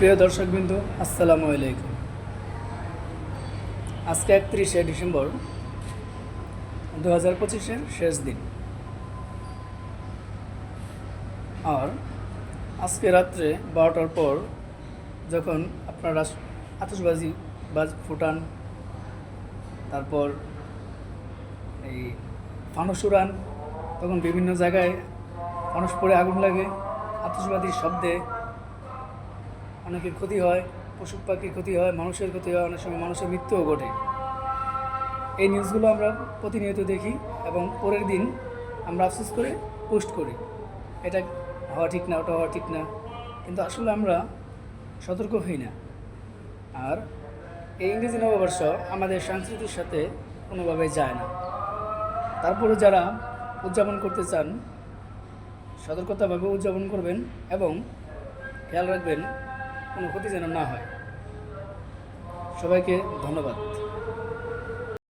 প্রিয় দর্শকবৃন্দ, আসসালামু আলাইকুম। আজকে 31শে ডিসেম্বর 2025-এর শেষ দিন। আর আজকে রাত্রে 12টার পর যখন আপনারা আতশবাজি ফুটান, তারপর এই ফানুস উড়ান, তখন বিভিন্ন জায়গায় ফানুস পড়ে আগুন লাগে, আতশবাজির শব্দে অনেকের ক্ষতি হয়, পশু পাখির ক্ষতি হয়, মানুষের ক্ষতি হয়, অনেক সময় মানুষের মৃত্যুও ঘটে। এই নিউজগুলো আমরা প্রতিনিয়ত দেখি এবং পরের দিন আমরা আফসোস করে পোস্ট করি, এটা হওয়া ঠিক না, ওটা হওয়া ঠিক না, কিন্তু আসলে আমরা সতর্ক হই না। আর এই ইংরেজি নববর্ষ আমাদের সংস্কৃতির সাথে কোনোভাবে যায় না। তারপরে যারা উদযাপন করতে চান, সতর্কতাভাবে উদযাপন করবেন এবং খেয়াল রাখবেন কোনো ক্ষতি যেন না হয়। সবাইকে ধন্যবাদ।